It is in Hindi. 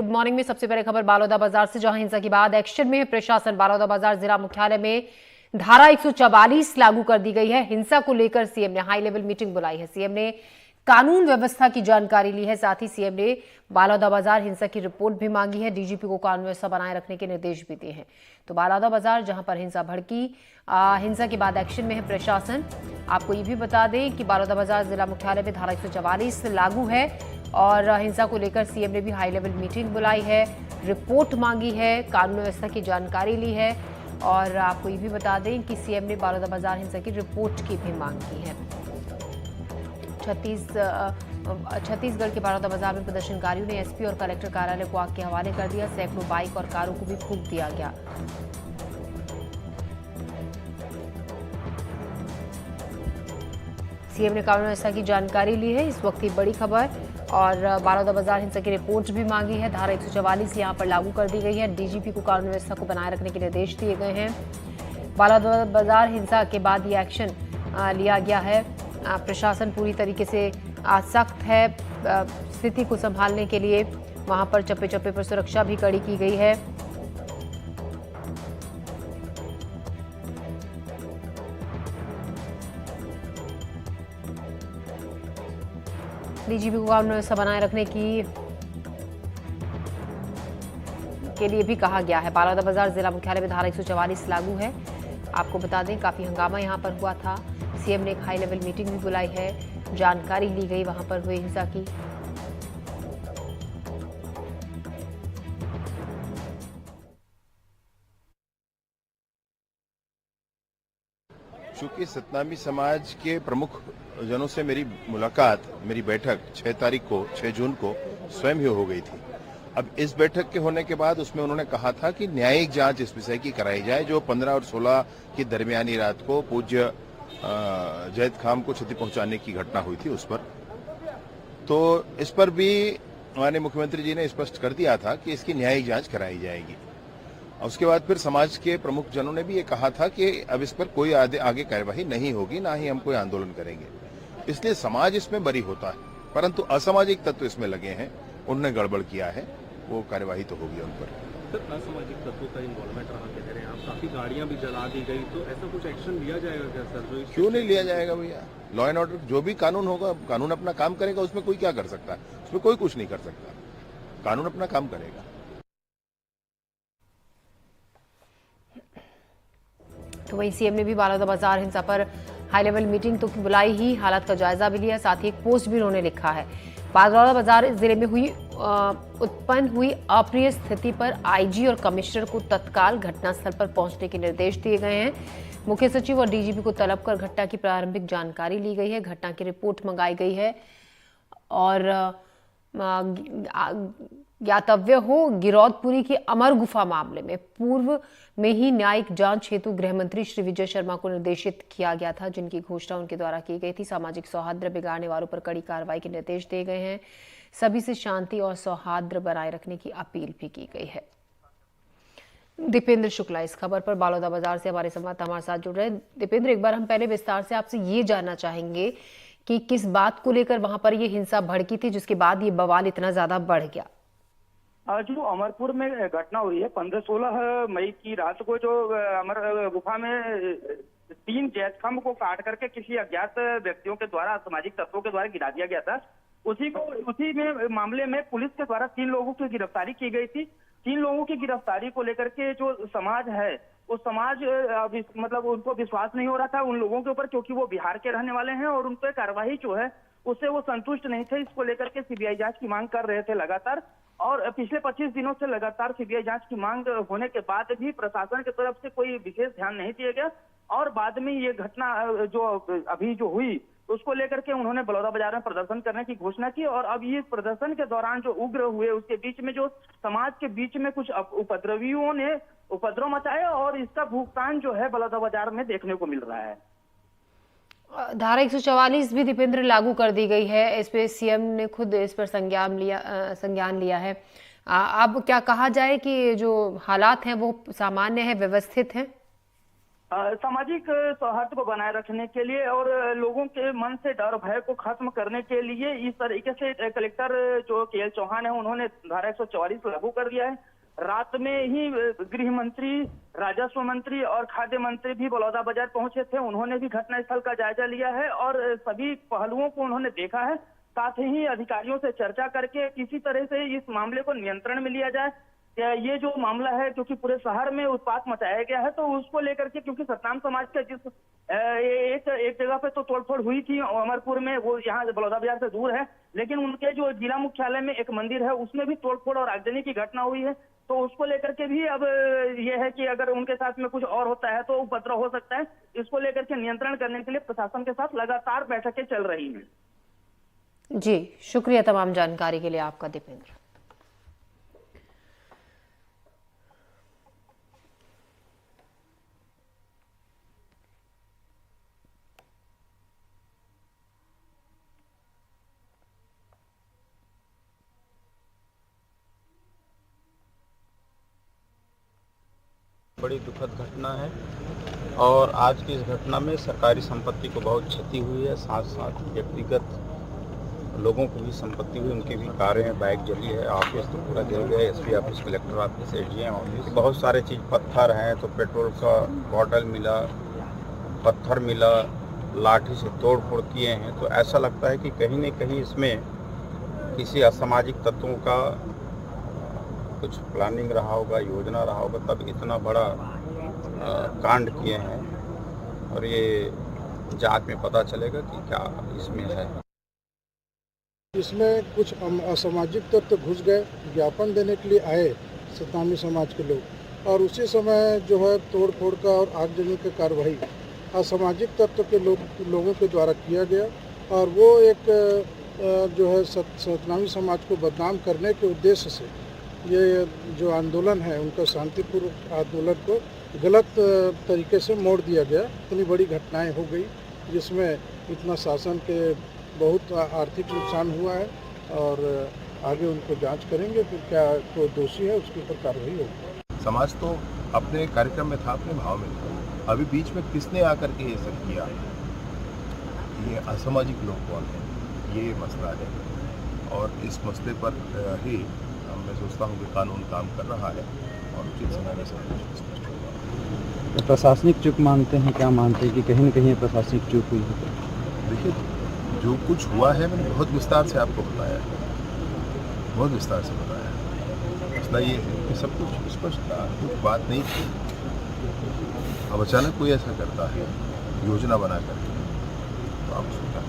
गुड मॉर्निंग में सबसे पहले खबर बालोदा बाजार से, जहां हिंसा के बाद एक्शन में है प्रशासन। बालोदा बाजार जिला मुख्यालय में धारा 144 लागू कर दी गई है। हिंसा को लेकर सीएम ने हाई लेवल मीटिंग बुलाई है। सीएम ने कानून व्यवस्था की जानकारी ली है। साथ ही सीएम ने बालोदा बाजार हिंसा की रिपोर्ट भी मांगी है। डीजीपी को कानून व्यवस्था बनाए रखने के निर्देश भी दिए हैं। तो बालोदा बाजार जहां पर हिंसा भड़की, हिंसा के बाद एक्शन में है प्रशासन। आपको ये भी बता दें कि बालोदा बाजार जिला मुख्यालय में धारा 144 लागू है और हिंसा को लेकर सीएम ने भी हाई लेवल मीटिंग बुलाई है, रिपोर्ट मांगी है, कानून व्यवस्था की जानकारी ली है। और आपको ये भी बता दें कि सीएम ने बालोदा बाजार हिंसा की रिपोर्ट की भी मांग की है। छत्तीसगढ़ के बालोदा बाजार में प्रदर्शनकारियों ने एसपी और कलेक्टर कार्यालय को आग के हवाले कर दिया। सैकड़ों बाइक और कारों को भी फूंक दिया गया। सीएम ने कानून व्यवस्था की जानकारी ली है। इस वक्त की बड़ी खबर, और बालोदा बाजार हिंसा की रिपोर्ट भी मांगी है। धारा 144 यहां पर लागू कर दी गई है। डीजीपी को कानून व्यवस्था को बनाए रखने के निर्देश दिए गए हैं। बालोदा बाजार हिंसा के बाद ये एक्शन लिया गया है। प्रशासन पूरी तरीके से सख्त है। स्थिति को संभालने के लिए वहां पर चप्पे चप्पे पर सुरक्षा भी कड़ी की गई है। डीजीपी को कानून व्यवस्था बनाए रखने के लिए भी कहा गया है। बालोदा बाजार जिला मुख्यालय में धारा 144 लागू है। आपको बता दें काफी हंगामा यहां पर हुआ था। सीएम ने एक हाई लेवल मीटिंग भी बुलाई है, जानकारी ली गई वहां पर हुई हिंसा की। चूंकि सतनामी समाज के प्रमुख जनों से मेरी मुलाकात, मेरी बैठक 6 जून को स्वयं ही हो गई थी। अब इस बैठक के होने के बाद उसमें उन्होंने कहा था कि न्यायिक जांच इस विषय की कराई जाए, जो 15 और 16 की दरमियानी रात को पूज्य जैद खाम को क्षति पहुंचाने की घटना हुई थी उस पर। तो इस पर भी माननीय मुख्यमंत्री जी ने स्पष्ट कर दिया था कि इसकी न्यायिक जांच कराई जाएगी। उसके बाद फिर समाज के प्रमुख जनों ने भी ये कहा था कि अब इस पर कोई आगे कार्यवाही नहीं होगी, ना ही हम कोई आंदोलन करेंगे। इसलिए समाज इसमें बरी होता है, परंतु असामाजिक तत्व इसमें लगे हैं, उन्होंने गड़बड़ किया है, वो कार्यवाही तो होगी उन पर। सर, असामाजिक तत्वों का इन्वॉल्वमेंट रहा कह रहे हैं आप, काफी गाड़ियां भी जला दी गई, तो ऐसा कुछ एक्शन लिया जाएगा क्या सर? क्यों नहीं लिया जाएगा भैया? लॉ एंड ऑर्डर जो भी कानून होगा, कानून अपना काम करेगा, उसमें कोई क्या कर सकता है? उसमें कोई कुछ नहीं कर सकता, कानून अपना काम करेगा। तो वहीं सीएम ने भी बालोदा बाजार हिंसा पर हाई लेवल मीटिंग तो बुलाई ही, हालात का जायजा भी लिया। साथ ही एक पोस्ट भी उन्होंने लिखा है। बालोदा बाजार जिले में उत्पन्न हुई अप्रिय स्थिति पर आईजी और कमिश्नर को तत्काल घटनास्थल पर पहुंचने के निर्देश दिए गए हैं। मुख्य सचिव और डीजीपी को तलब कर घटना की प्रारंभिक जानकारी ली गई है। घटना की रिपोर्ट मंगाई गई है और ज्ञातव्य हो गिरौदपुरी की अमर गुफा मामले में पूर्व में ही न्यायिक जांच हेतु गृह मंत्री श्री विजय शर्मा को निर्देशित किया गया था, जिनकी घोषणा उनके द्वारा की गई थी। सामाजिक सौहार्द बिगाड़ने वालों पर कड़ी कार्रवाई के निर्देश दिए गए हैं। सभी से शांति और सौहार्द बनाए रखने की अपील भी की गई है। दीपेंद्र शुक्ला इस खबर पर बालोदा बाजार से हमारे संवाददाता हमारे साथ जुड़ रहे हैं। दीपेंद्र, एक बार हम पहले विस्तार से आपसे ये जानना चाहेंगे कि किस बात को लेकर वहां पर ये हिंसा भड़की थी, जिसके बाद ये बवाल इतना ज्यादा बढ़ गया? जो अमरपुर में घटना हुई है 15-16 मई की रात को, जो अमर गुफा में 3 जैतखाम को काट करके किसी अज्ञात व्यक्तियों के द्वारा, असामाजिक तत्वों के द्वारा गिरा दिया गया था। उसी में मामले में पुलिस के द्वारा 3 लोगों की गिरफ्तारी की गई थी। 3 लोगों की गिरफ्तारी को लेकर के जो समाज है, उस समाज मतलब उनको विश्वास नहीं हो रहा था उन लोगों के ऊपर, क्योंकि वो बिहार के रहने वाले हैं और उन पर कार्रवाई जो है उससे वो संतुष्ट नहीं थे। इसको लेकर के सीबीआई जांच की मांग कर रहे थे लगातार, और पिछले 25 दिनों से लगातार सीबीआई जांच की मांग होने के बाद भी प्रशासन की तरफ से कोई विशेष ध्यान नहीं दिया गया। और बाद में ये घटना जो अभी जो हुई, उसको लेकर के उन्होंने बलौदा बाजार में प्रदर्शन करने की घोषणा की। और अब ये प्रदर्शन के दौरान जो उग्र हुए, उसके बीच में जो समाज के बीच में कुछ उपद्रवियों ने उपद्रव मचाया, और इसका भुगतान जो है बलौदा बाजार में देखने को मिल रहा है। धारा 144 भी दीपेंद्र लागू कर दी गई है। इस पे सीएम ने खुद इस पर संज्ञान लिया है। अब क्या कहा जाए कि जो हालात हैं वो सामान्य है, व्यवस्थित हैं? सामाजिक सौहार्द को बनाए रखने के लिए और लोगों के मन से डर भय को खत्म करने के लिए इस तरीके से कलेक्टर जो के एल चौहान है उन्होंने धारा 144 लागू कर दिया है। रात में ही गृह मंत्री, राजस्व मंत्री और खाद्य मंत्री भी बलौदाबाजार पहुंचे थे। उन्होंने भी घटनास्थल का जायजा लिया है और सभी पहलुओं को उन्होंने देखा है। साथ ही अधिकारियों से चर्चा करके किसी तरह से इस मामले को नियंत्रण में लिया जाए। ये जो मामला है क्योंकि पूरे शहर में उत्पात मचाया गया है, तो उसको लेकर के क्योंकि सतनाम समाज का जिस एक जगह पे तो तोड़फोड़ हुई थी अमरपुर में, वो यहाँ बलौदाबाजार से दूर है, लेकिन उनके जो जिला मुख्यालय में एक मंदिर है उसमें भी तोड़फोड़ और आगजनी की घटना हुई है। तो उसको लेकर के भी अब ये है कि अगर उनके साथ में कुछ और होता है तो उपद्रव हो सकता है। इसको लेकर के नियंत्रण करने के लिए प्रशासन के साथ लगातार बैठकें चल रही हैं। जी, शुक्रिया तमाम जानकारी के लिए आपका दीपेंद्र। बड़ी दुखद घटना है और आज की इस घटना में सरकारी संपत्ति को बहुत क्षति हुई है, साथ साथ व्यक्तिगत लोगों को भी संपत्ति हुई, उनकी भी कारें, बाइक जली है, ऑफिस तो पूरा जल गया, SP office, collector office, ADM office, बहुत सारे चीज़, पत्थर हैं तो पेट्रोल का बॉटल मिला, पत्थर मिला, लाठी से तोड़ फोड़ किए हैं। तो ऐसा लगता है कि कहीं न कहीं इसमें किसी असामाजिक तत्वों का कुछ प्लानिंग रहा होगा, योजना रहा होगा, तब इतना बड़ा कांड किए हैं और ये जांच में पता चलेगा कि क्या इसमें है। इसमें कुछ असामाजिक तत्व घुस गए, ज्ञापन देने के लिए आए सतनामी समाज के लोग, और उसी समय जो है तोड़ फोड़ का और आगजनी की कार्रवाई असामाजिक तत्व के लोगों के द्वारा किया गया। और वो एक जो है सतनामी समाज को बदनाम करने के उद्देश्य से ये जो आंदोलन है उनका शांतिपूर्वक आंदोलन को गलत तरीके से मोड़ दिया गया। इतनी बड़ी घटनाएं हो गई जिसमें इतना शासन के बहुत आर्थिक नुकसान हुआ है और आगे उनको जांच करेंगे, फिर क्या कोई दोषी है उसके ऊपर कार्रवाई होगी। समाज तो अपने कार्यक्रम में था, अपने भाव में था। अभी बीच में किसने आकर के ये सब किया, ये असामाजिक लोग कौन है, ये मसला है। और इस मसले पर ही मैं सोचता हूँ कि कानून काम कर रहा है और उचित समय में सब कुछ स्पष्ट होगा। प्रशासनिक चूक मानते हैं, क्या मानते हैं कि कहीं न कहीं प्रशासनिक चूक हुई है? देखिए, जो कुछ हुआ है मैंने बहुत विस्तार से आपको बताया है, बहुत विस्तार से बताया है। मसला ये है कि सब कुछ स्पष्ट था, कुछ बात नहीं थी। अब अचानक कोई ऐसा करता है योजना बना करके, तो आप उसको क्या